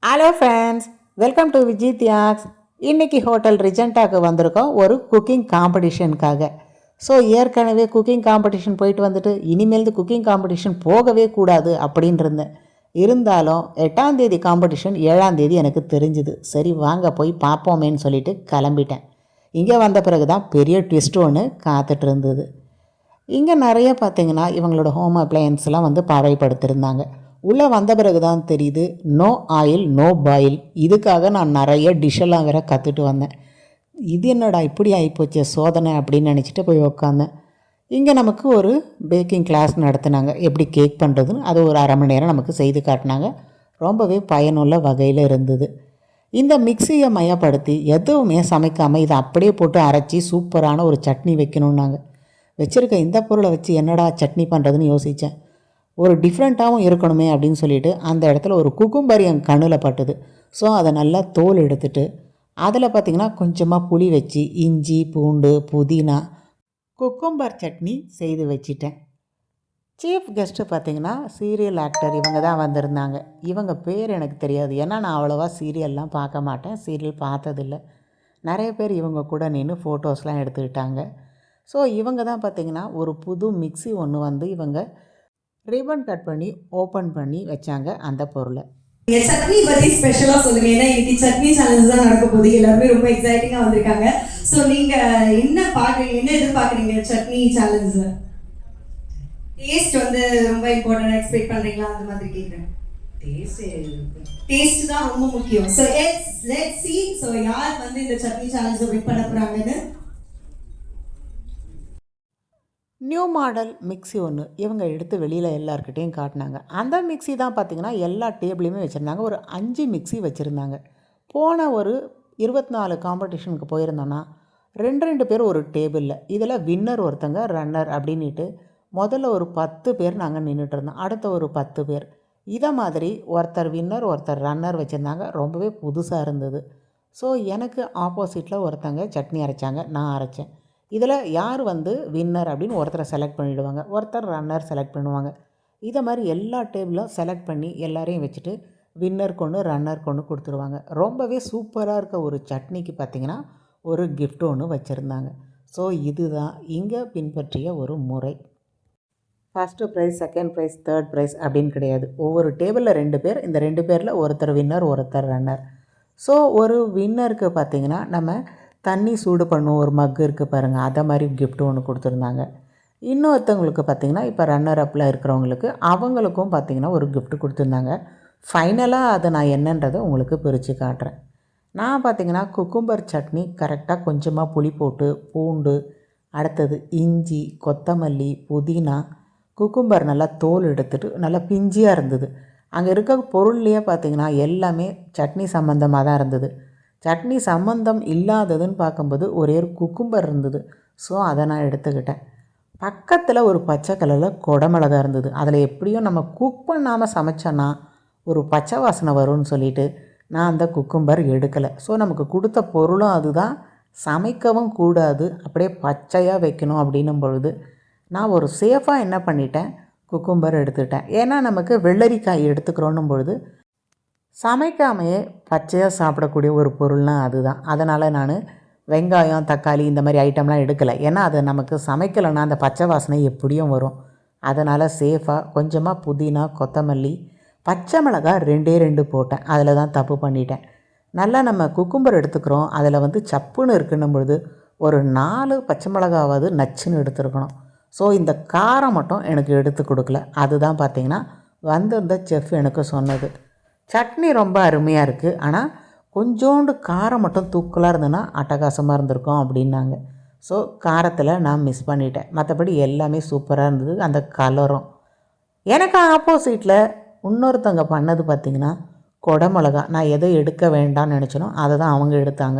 Hello friends, welcome to Viji Thiyags. இன்றைக்கி hotel ரிஜெண்டாவுக்கு வந்திருக்கோம் ஒரு குக்கிங் காம்படிஷனுக்காக. ஸோ ஏற்கனவே குக்கிங் காம்படிஷன் போயிட்டு வந்துட்டு இனிமேல் குக்கிங் காம்படிஷன் போகவே கூடாது அப்படின்னு இருந்தேன். இருந்தாலும் 8ஆம் தேதி காம்படிஷன் 7ஆம் தேதி எனக்கு தெரிஞ்சுது. சரி வாங்க போய் பார்ப்போமேன்னு சொல்லிட்டு கிளம்பிட்டேன். இங்கே வந்த பிறகு தான் பெரிய ட்விஸ்ட் ஒன்று காத்துட்டு இருந்தது. இங்கே நிறைய பார்த்திங்கன்னா இவங்களோட ஹோம் அப்ளையன்ஸ்லாம் வந்து பறைப்படுத்திருந்தாங்க. உள்ளே வந்த பிறகு தான் தெரியுது நோ ஆயில் நோ பாயில். இதுக்காக நான் நிறைய டிஷ்ஷெல்லாம் வேற கற்றுட்டு வந்தேன். இது என்னடா இப்படி ஆகிப்போச்சு சோதனை அப்படின்னு நினச்சிட்டு போய் உக்காந்தேன். இங்கே நமக்கு ஒரு பேக்கிங் கிளாஸ் நடத்தினாங்க. எப்படி கேக் பண்ணுறதுன்னு அது ஒரு அரை மணி நேரம் நமக்கு செய்து காட்டினாங்க. ரொம்பவே பயனுள்ள வகையில் இருந்தது. இந்த மிக்சியை மையப்படுத்தி எதுவுமே சமைக்காமல் இதை அப்படியே போட்டு அரைச்சி சூப்பரான ஒரு சட்னி வைக்கணுன்னாங்க. வச்சுருக்க இந்த பொருளை வச்சு என்னடா சட்னி பண்ணுறதுன்னு யோசித்தேன். ஒரு டிஃப்ரெண்ட்டாகவும் இருக்கணுமே அப்படின்னு சொல்லிட்டு அந்த இடத்துல ஒரு குக்கும்பர் என் கண்ணில் பட்டுது. ஸோ அதை நல்லா தோல் எடுத்துட்டு அதில் பார்த்திங்கன்னா கொஞ்சமாக புளி வச்சு இஞ்சி பூண்டு புதினா குக்கும்பர் சட்னி செய்து வச்சிட்டேன். சீஃப் கெஸ்ட்டு பார்த்திங்கன்னா சீரியல் ஆக்டர் இவங்க தான் வந்திருந்தாங்க. இவங்க பேர் எனக்கு தெரியாது, ஏன்னா நான் அவ்வளோவா சீரியல்லாம் பார்க்க மாட்டேன், சீரியல் பார்த்ததில்லை. நிறைய பேர் இவங்க கூட நின்று ஃபோட்டோஸ்லாம் எடுத்துக்கிட்டாங்க. ஸோ இவங்க தான் பார்த்திங்கன்னா ஒரு புது மிக்சி ஒன்று வந்து இவங்க ரிப்பன் கட் பண்ணி ஓப்பன் பண்ணி வச்சாங்க அந்த பொருளை. சட்னி பற்றி ஸ்பெஷலாக சொல்லுங்கள். ஏன்னா இன்னைக்கு சட்னி சேலஞ்ச் தான் நடக்க போகுது. எல்லாருமே ரொம்ப எக்ஸைட்டிங்காக வந்திருக்காங்க. ஸோ நீங்கள் என்ன பார்க்குறீங்க, என்ன எதிர்பார்க்குறீங்க சட்னி சேலஞ்சில்? டேஸ்ட் வந்து ரொம்ப இம்பார்ட்டன்ட் எக்ஸ்பெக்ட் பண்ணுறீங்களா? அந்த மாதிரி கேட்குறேன். டேஸ்ட் தான் ரொம்ப முக்கியம். So let's see. ஸோ யார் வந்து இந்த சட்னி சேலஞ்சை வின் பண்ண போகிறாங்கன்னு. நியூ மாடல் மிக்சி ஒன்று இவங்க எடுத்து வெளியில் எல்லாருக்கிட்டையும் காட்டினாங்க. அந்த மிக்சி தான் பார்த்திங்கன்னா எல்லா டேபிளையுமே வச்சுருந்தாங்க. ஒரு 5 மிக்சி வச்சுருந்தாங்க. போன ஒரு 24 காம்படிஷனுக்கு போயிருந்தோன்னா 2 பேர் ஒரு டேபிளில். இதில் வின்னர் ஒருத்தங்க ரன்னர் அப்படின்ட்டு முதல்ல ஒரு 10 பேர் நாங்கள் நின்றுட்டு இருந்தோம். அடுத்த ஒரு 10 பேர் இதை மாதிரி ஒருத்தர் வின்னர் ஒருத்தர் ரன்னர் வச்சுருந்தாங்க. ரொம்பவே புதுசாக இருந்தது. ஸோ எனக்கு ஆப்போசிட்டில் ஒருத்தங்க சட்னி அரைச்சாங்க, நான் அரைச்சேன். இதில் யார் வந்து வின்னர் அப்படின்னு ஒருத்தரை செலக்ட் பண்ணிவிடுவாங்க, ஒருத்தர் ரன்னர் செலக்ட் பண்ணுவாங்க. இதை மாதிரி எல்லா டேபிளும் செலக்ட் பண்ணி எல்லாரையும் வச்சுட்டு வின்னர் கொண்டு ரன்னர் கொண்டு கொடுத்துருவாங்க. ரொம்பவே சூப்பராக இருக்க ஒரு சட்னிக்கு பார்த்திங்கன்னா ஒரு கிஃப்ட் ஒன்று வச்சுருந்தாங்க. ஸோ இதுதான் இங்கே பின்பற்றிய ஒரு முறை. First prize, second prize, third price அப்படின்னு கிடையாது. ஒவ்வொரு டேபிளில் 2 பேர், இந்த 2 பேரில் ஒருத்தர் வின்னர் ஒருத்தர் ரன்னர். ஸோ ஒரு வின்னருக்கு பார்த்திங்கன்னா நம்ம தண்ணி சூடு பண்ணும் ஒரு மக்கு இருக்குது பாருங்கள், அதை மாதிரி கிஃப்ட் ஒன்று கொடுத்துருந்தாங்க. இன்னொருத்தவங்களுக்கு பார்த்திங்கன்னா இப்போ ரன்னர் அப்பில் இருக்கிறவங்களுக்கு அவங்களுக்கும் பார்த்திங்கன்னா ஒரு கிஃப்ட் கொடுத்துருந்தாங்க. ஃபைனலாக அதை நான் என்னன்றதை உங்களுக்கு பிரித்து காட்டுறேன். நான் பார்த்திங்கன்னா குக்கும்பர் சட்னி கரெக்டாக கொஞ்சமாக புளி போட்டு பூண்டு, அடுத்தது இஞ்சி, கொத்தமல்லி, புதினா, குக்கும்பர் நல்லா தோல் எடுத்துகிட்டு நல்லா பிஞ்சியாக இருந்தது. அங்கே இருக்க பொருள்லேயே பார்த்திங்கன்னா எல்லாமே சட்னி சம்மந்தமாக தான் இருந்தது. சட்னி சம்மந்தம் இல்லாததுன்னு பார்க்கும்போது ஒரே ஒரு குக்கும்பர் இருந்தது. ஸோ அதை நான் எடுத்துக்கிட்டேன். பக்கத்தில் ஒரு பச்சை கலரில் குடமிளகா இருந்தது. அதில் எப்படியும் நம்ம குக் பண்ணாமல் சமைச்சோன்னா ஒரு பச்சை வாசனை வரும்னு சொல்லிவிட்டு நான் அந்த குக்கும்பர் எடுக்கலை. ஸோ நமக்கு கொடுத்த பொருளும் அதுதான், சமைக்கவும் கூடாது, அப்படியே பச்சையாக வைக்கணும் அப்படின்னும் பொழுது நான் ஒரு சேஃபாக என்ன பண்ணிட்டேன், குக்கும்பர் எடுத்துக்கிட்டேன். ஏன்னா நமக்கு வெள்ளரிக்காய் எடுத்துக்கிறோன்னும் பொழுது சமைக்காமையே பச்சையாக சாப்பிடக்கூடிய ஒரு பொருள்னால் அதுதான். அதனால் நான் வெங்காயம் தக்காளி இந்த மாதிரி ஐட்டம்லாம் எடுக்கலை. ஏன்னா அது நமக்கு சமைக்கலைன்னா அந்த பச்சை வாசனை எப்படியும் வரும். அதனால் சேஃபாக கொஞ்சமாக புதினா, கொத்தமல்லி, பச்சை மிளகாய் 2 போட்டேன். அதில் தான் தப்பு பண்ணிட்டேன். நல்லா நம்ம குக்கும்பர் எடுத்துக்கிறோம், அதில் வந்து சப்புன்னு இருக்குன்னும் பொழுது ஒரு 4 பச்சை மிளகாவது நச்சுன்னு எடுத்துருக்கணும். ஸோ இந்த காரம் மட்டும் எனக்கு எடுத்து கொடுக்கல. அதுதான் பார்த்திங்கன்னா வந்திருந்த செஃப் எனக்கு சொன்னது. சட்னி ரொம்ப அருமையாக இருக்குது, ஆனால் கொஞ்சோண்டு காரம் மட்டும் தூக்கலாக இருந்ததுன்னா அட்டகாசமாக இருந்திருக்கும் அப்படின்னாங்க. ஸோ காரத்தில் நான் மிஸ் பண்ணிட்டேன். மற்றபடி எல்லாமே சூப்பராக இருந்தது. அந்த கலரும் எனக்கு ஆப்போசிட்டில் இன்னொருத்தவங்க பண்ணது பார்த்திங்கன்னா குடமிளகா. நான் எதை எடுக்க வேண்டாம்னு நினச்சனோ அதை தான் அவங்க எடுத்தாங்க.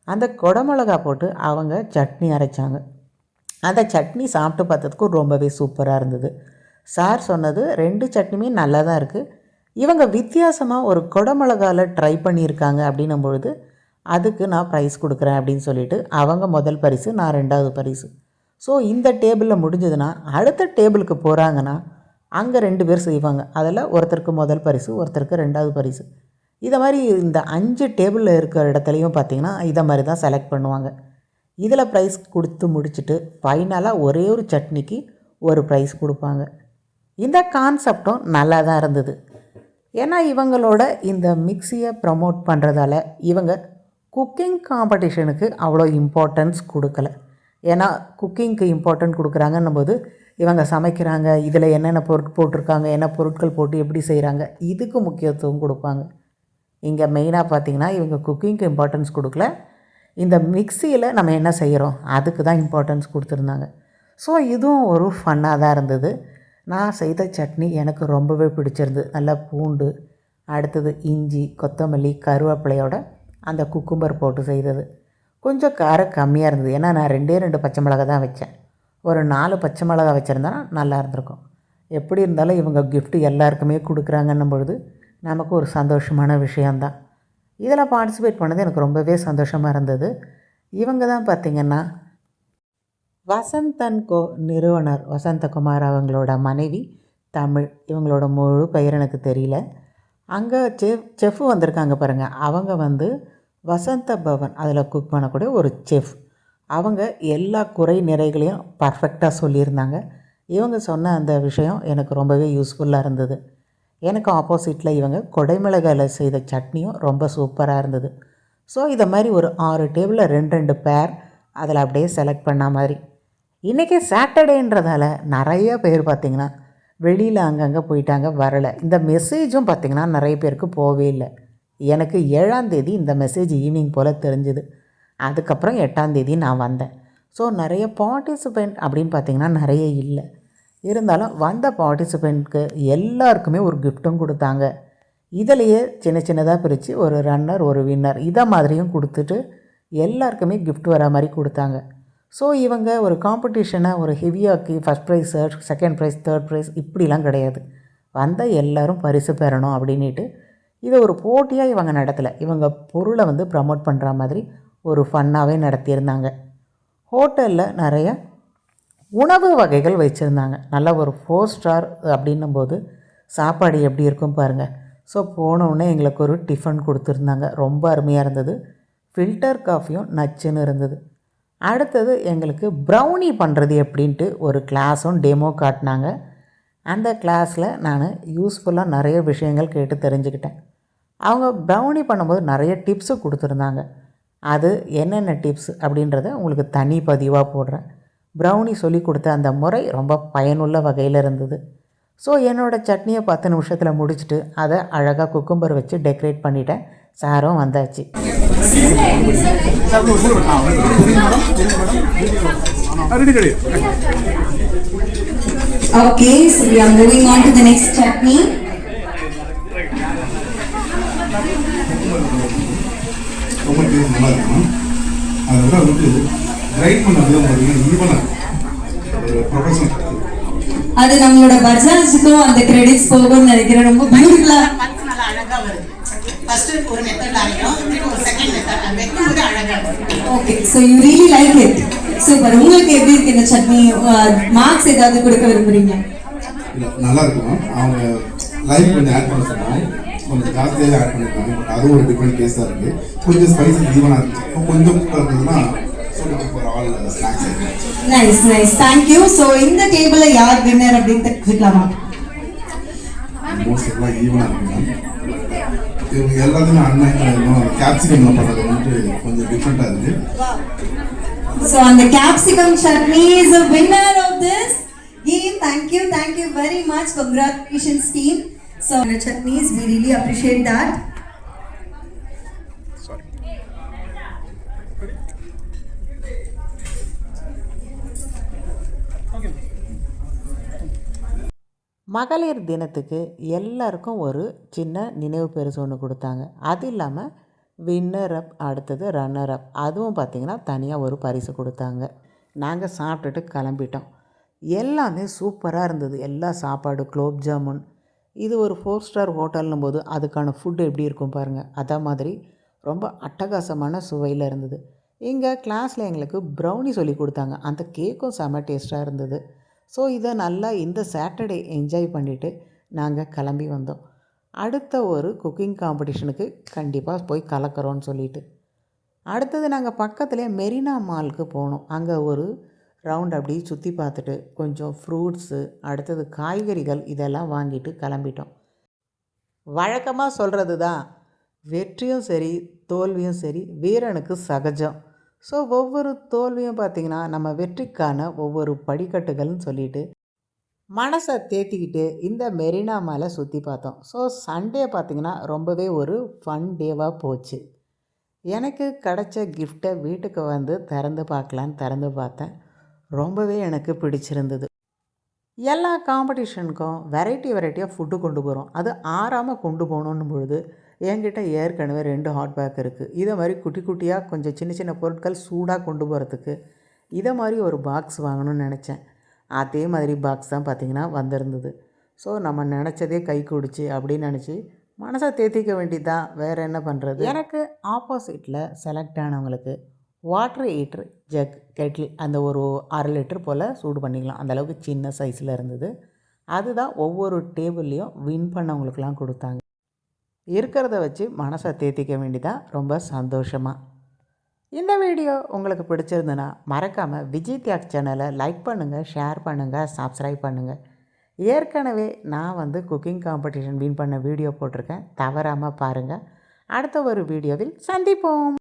அந்த குடமிளகா போட்டு அவங்க சட்னி அரைச்சாங்க. அந்த சட்னி சாப்பிட்டு பார்த்ததுக்கும் ரொம்பவே சூப்பராக இருந்தது. சார் சொன்னது 2 சட்னியுமே நல்லா தான் இருக்குது, இவங்க வித்தியாசமாக ஒரு குடமிளகாவில் ட்ரை பண்ணியிருக்காங்க அப்படின்னும் பொழுது அதுக்கு நான் ப்ரைஸ் கொடுக்குறேன் அப்படின்னு சொல்லிவிட்டு அவங்க முதல் பரிசு, நான் 2வது பரிசு. ஸோ இந்த டேபிளில் முடிஞ்சதுன்னா அடுத்த டேபிளுக்கு போகிறாங்கன்னா அங்கே 2 பேர் செய்வாங்க. அதில் ஒருத்தருக்கு முதல் பரிசு, ஒருத்தருக்கு 2வது பரிசு. இதை மாதிரி இந்த 5 டேபிளில் இருக்கிற இடத்துலையும் பார்த்திங்கன்னா இதை மாதிரி தான் செலக்ட் பண்ணுவாங்க. இதில் ப்ரைஸ் கொடுத்து முடிச்சுட்டு ஃபைனலாக ஒரே ஒரு சட்னிக்கு ஒரு ப்ரைஸ் கொடுப்பாங்க. இந்த கான்செப்டும் நல்லா தான் இருந்தது. ஏன்னா இவங்களோட இந்த மிக்ஸியை ப்ரமோட் பண்ணுறதால இவங்க குக்கிங் காம்படிஷனுக்கு அவ்வளோ இம்பார்ட்டன்ஸ் கொடுக்கல. ஏன்னா குக்கிங்க்கு இம்பார்ட்டன்ட் கொடுக்குறாங்கன்னும் போது இவங்க சமைக்கிறாங்க, இதில் என்னென்ன போட்டிருக்காங்க, என்ன பொருட்கள் போட்டு எப்படி செய்கிறாங்க, இதுக்கு முக்கியத்துவம் கொடுப்பாங்க. இங்கே மெயினாக பார்த்திங்கன்னா இவங்க குக்கிங்க்கு இம்பார்ட்டன்ஸ் கொடுக்கல, இந்த மிக்சியில் நம்ம என்ன செய்கிறோம் அதுக்கு தான் இம்பார்ட்டன்ஸ் கொடுத்துருந்தாங்க. ஸோ இதுவும் ஒரு ஃபன்னாக தான் இருந்தது. நான் செய்த சட்னி எனக்கு ரொம்பவே பிடிச்சிருந்து. நல்லா பூண்டு, அடுத்தது இஞ்சி, கொத்தமல்லி, கருவேப்பிலையோட அந்த குக்கும்பர் போட்டு செய்தது. கொஞ்சம் காரம் கம்மியாக இருந்தது. ஏன்னா நான் 2 பச்சை மிளகா தான் வச்சேன். ஒரு 4 பச்சை மிளகா வச்சுருந்தா நல்லா இருந்திருக்கும். எப்படி இருந்தாலும் இவங்க கிஃப்ட்டு எல்லாருக்குமே கொடுக்குறாங்கன்னும் பொழுது நமக்கு ஒரு சந்தோஷமான விஷயந்தான். இதில் பார்ட்டிசிபேட் பண்ணது எனக்கு ரொம்பவே சந்தோஷமாக இருந்தது. இவங்க தான் பார்த்திங்கன்னா வசந்த் அண்ட் கோ நிறுவனர் வசந்தகுமார் அவங்களோட மனைவி தமிழ். இவங்களோட முழு பெயர் எனக்கு தெரியல. அங்கே செஃப் வந்திருக்காங்க பாருங்கள். அவங்க வசந்த பவன் அதில் குக் பண்ணக்கூடிய ஒரு செஃப். அவங்க எல்லா குறை நிறைகளையும் பர்ஃபெக்டாக சொல்லியிருந்தாங்க. இவங்க சொன்ன அந்த விஷயம் எனக்கு ரொம்பவே யூஸ்ஃபுல்லாக இருந்தது. எனக்கு ஆப்போசிட்டில் இவங்க கொடைமிளகாயில் செய்த சட்னியும் ரொம்ப சூப்பராக இருந்தது. ஸோ இதை மாதிரி ஒரு 6 டேபிளில் 2 பேர் அதில் அப்படியே செலக்ட் பண்ண மாதிரி. இன்றைக்கி சாட்டர்டேன்றதால நிறைய பேர் பார்த்திங்கன்னா வெளியில் அங்கங்கே போயிட்டாங்க, வரலை. இந்த மெசேஜும் பார்த்திங்கன்னா நிறைய பேருக்கு போகவே இல்லை. எனக்கு 7ஆம் தேதி இந்த மெசேஜ் ஈவினிங் போல் தெரிஞ்சுது. அதுக்கப்புறம் 8ஆம் தேதி நான் வந்தேன். ஸோ நிறைய பார்ட்டிசிபெண்ட் அப்படின்னு பார்த்திங்கன்னா நிறைய இல்லை. இருந்தாலும் வந்த பார்ட்டிசிபெண்ட்க்கு எல்லாருக்குமே ஒரு கிஃப்ட்டும் கொடுத்தாங்க. இதிலையே சின்ன சின்னதாக பிரித்து ஒரு ரன்னர், ஒரு வின்னர் இதை மாதிரியும் கொடுத்துட்டு எல்லாருக்குமே கிஃப்ட் வர மாதிரி கொடுத்தாங்க. ஸோ இவங்க ஒரு காம்படிஷனை ஒரு ஹெவியாக்கி first prize, second prize, third prize இப்படிலாம் கிடையாது. வந்த எல்லோரும் பரிசு பெறணும் அப்படின்ட்டு இதை ஒரு போட்டியாக இவங்க நடத்தலை. இவங்க பொருளை ப்ரமோட் பண்ணுற மாதிரி ஒரு ஃபன்னாகவே நடத்தியிருந்தாங்க. ஹோட்டலில் நிறைய உணவு வகைகள் வச்சுருந்தாங்க. நல்ல ஒரு 4 ஸ்டார் அப்படின்னும் போது சாப்பாடு எப்படி இருக்கும் பாருங்கள். ஸோ போனவுடனே எங்களுக்கு ஒரு டிஃபன் கொடுத்துருந்தாங்க. ரொம்ப அருமையாக இருந்தது. ஃபில்டர் காஃபியும் நச்சுன்னு இருந்தது. அடுத்தது எங்களுக்கு ப்ரௌனி பண்ணுறது எப்படின்ட்டு ஒரு கிளாஸும் டெமோ காட்டினாங்க. அந்த கிளாஸில் நான் யூஸ்ஃபுல்லாக நிறைய விஷயங்கள் கேட்டு தெரிஞ்சுக்கிட்டேன். அவங்க ப்ரௌனி பண்ணும்போது நிறைய டிப்ஸு கொடுத்துருந்தாங்க. அது என்னென்ன டிப்ஸ் அப்படின்றத உங்களுக்கு தனி பதிவாக போடுறேன். ப்ரௌனி சொல்லி கொடுத்த அந்த முறை ரொம்ப பயனுள்ள வகையில் இருந்தது. ஸோ என்னோடய சட்னியை 10 நிமிஷத்தில் முடிச்சுட்டு அதை அழகாக குக்கும்பர் வச்சு டெக்கரேட் பண்ணிட்டேன். சாரும் வந்தாச்சு. Okay, so we are moving on to the next chutney. ரொம்ப நல்லா இருக்கும். அதோட கிரைண்ட் பண்ணது ஈவனாக ஒரு ப்ரொஃபஷனல். அது நம்மளோட பஜாஜுக்கும் அந்த கிரெடிட்ஸ் போகும்னு நினைக்கிறேன். ரொம்ப பியூட்டிஃபுல்லா நல்லா அழகாக வருது. ஃபஸ்ட்டு ஒரு மெத்தட் அரைக்கும், ஒரு செகண்ட் மெத்தட் அது வைக்கும்போது அழகாக வரும். Okay, so you really like it. Super. உங்களுக்கு எப்படி இருக்கு இந்த சட்னி? மார்க்ஸ் ஏதாவது கொடுக்க விரும்புறீங்க? நல்லா இருக்கும். அவங்க லைக் கொஞ்சம் ஆட் பண்ண சொன்னாங்க, கொஞ்சம் ஜாஸ்தியாக ஆட் பண்ணிருக்காங்க. பட் அது ஒரு டிஃப்ரெண்ட் டேஸ்டாக இருக்குது. கொஞ்சம் ஸ்பைசி ஈவனாக இருக்குது. கொஞ்சம் இருந்ததுன்னா நைஸ் நைஸ், தேங்க்யூ. ஸோ இந்த டேபிளில் யார் வின்னர் அப்படின்னு தெரிஞ்சுக்கலாமா? மோஸ்ட் எல்லாம் ஈவனாக இருக்குங்க. இவங்க எல்லாத்தையுமே அண்ணன் கேப்சிகம்ல பண்ணுறது கொஞ்சம் டிஃப்ரெண்ட்டாக இருக்குது. ஸோ அந்த capsicum chutney is a winner of this game. Thank you very much. Congratulations team. So the chutneys, we really appreciate that. மகளிர் தினத்துக்கு எல்லாருக்கும் ஒரு சின்ன நினைவு பரிசு ஒன்று கொடுத்தாங்க. அது இல்லாமல் வின்னர் அப், அடுத்தது ரன்னர் அப், அதுவும் பார்த்திங்கன்னா தனியாக ஒரு பரிசு கொடுத்தாங்க. நாங்கள் சாப்பிட்டுட்டு கிளம்பிட்டோம். எல்லாமே சூப்பராக இருந்தது. எல்லா சாப்பாடு, குலோப் ஜாமுன், இது ஒரு 4 ஸ்டார் ஹோட்டல்னும் போது அதுக்கான ஃபுட்டு எப்படி இருக்கும் பாருங்கள். அதே மாதிரி ரொம்ப அட்டகாசமான சுவையில் இருந்தது. இங்கே கிளாஸில் எங்களுக்கு ப்ரௌனி சொல்லி கொடுத்தாங்க. அந்த கேக்கும் செம்ம டேஸ்ட்டாக இருந்தது. ஸோ இதை நல்லா இந்த சாட்டர்டே என்ஜாய் பண்ணிவிட்டு நாங்கள் கிளம்பி வந்தோம். அடுத்த ஒரு குக்கிங் காம்படிஷனுக்கு கண்டிப்பாக போய் கலக்கிறோன்னு சொல்லிட்டு. அடுத்தது நாங்கள் பக்கத்துலேயே மெரினா மாலுக்கு போனோம். அங்கே ஒரு ரவுண்ட் அப்படியே சுற்றி பார்த்துட்டு கொஞ்சம் ஃப்ரூட்ஸு, அடுத்தது காய்கறிகள் இதெல்லாம் வாங்கிட்டு கிளம்பிட்டோம். வழக்கமாக சொல்கிறது தான், வெற்றியும் சரி தோல்வியும் சரி வீரனுக்கு சகஜம். ஸோ ஒவ்வொரு தோல்வியும் பார்த்திங்கன்னா நம்ம வெற்றிக்கான ஒவ்வொரு படிக்கட்டுகள்னு சொல்லிட்டு மனசை தேத்திக்கிட்டு இந்த மெரினா மாலை சுற்றி பார்த்தோம். ஸோ சண்டே பார்த்திங்கன்னா ரொம்பவே ஒரு ஃபன் டேவாக போச்சு. எனக்கு கிடச்ச கிஃப்ட்டை வீட்டுக்கு வந்து திறந்து பார்க்கலான்னு திறந்து பார்த்தேன். ரொம்பவே எனக்கு பிடிச்சிருந்தது. எல்லா காம்படிஷனுக்கும் வெரைட்டியாக ஃபுட்டு கொண்டு போகிறோம். அது ஆறாமல் கொண்டு போகணுன்னும் பொழுது என்கிட்ட ஏற்கனவே 2 ஹாட் பேக் இருக்குது. இதை மாதிரி குட்டி குட்டியாக கொஞ்சம் சின்ன சின்ன பொருட்கள் சூடாக கொண்டு போகிறதுக்கு இதை மாதிரி ஒரு பாக்ஸ் வாங்கணும்னு நினச்சேன். அதே மாதிரி பாக்ஸ் தான் பார்த்திங்கன்னா வந்திருந்தது. ஸோ நம்ம நினச்சதே கை கூடிச்சு அப்படின்னு நினச்சி மனசை தேத்திக்க வேண்டியதான், வேறு என்ன பண்ணுறது. எனக்கு ஆப்போசிட்டில் செலக்ட் ஆனவங்களுக்கு வாட்டர் ஹீட்ரு, ஜக், கெட்டில் அந்த ஒரு 1/2 லிட்டர் போல் சூடு பண்ணிக்கலாம். அந்தளவுக்கு சின்ன சைஸில் இருந்தது. அதுதான் ஒவ்வொரு டேபிள்லேயும் வின் பண்ணவங்களுக்கெல்லாம் கொடுத்தாங்க. இருக்கிறத வச்சு மனசை தேத்திக்க வேண்டியதான் ரொம்ப சந்தோஷமாக. இந்த வீடியோ உங்களுக்கு பிடிச்சிருந்துன்னா மறக்காமல் விஜய் தியாக் சேனலை லைக் பண்ணுங்கள், ஷேர் பண்ணுங்கள், சப்ஸ்கிரைப் பண்ணுங்கள். ஏற்கனவே நான் வந்து குக்கிங் காம்படிஷன் வின் பண்ண வீடியோ போட்டிருக்கேன், தவறாமல் பாருங்கள். அடுத்த ஒரு வீடியோவில் சந்திப்போம்.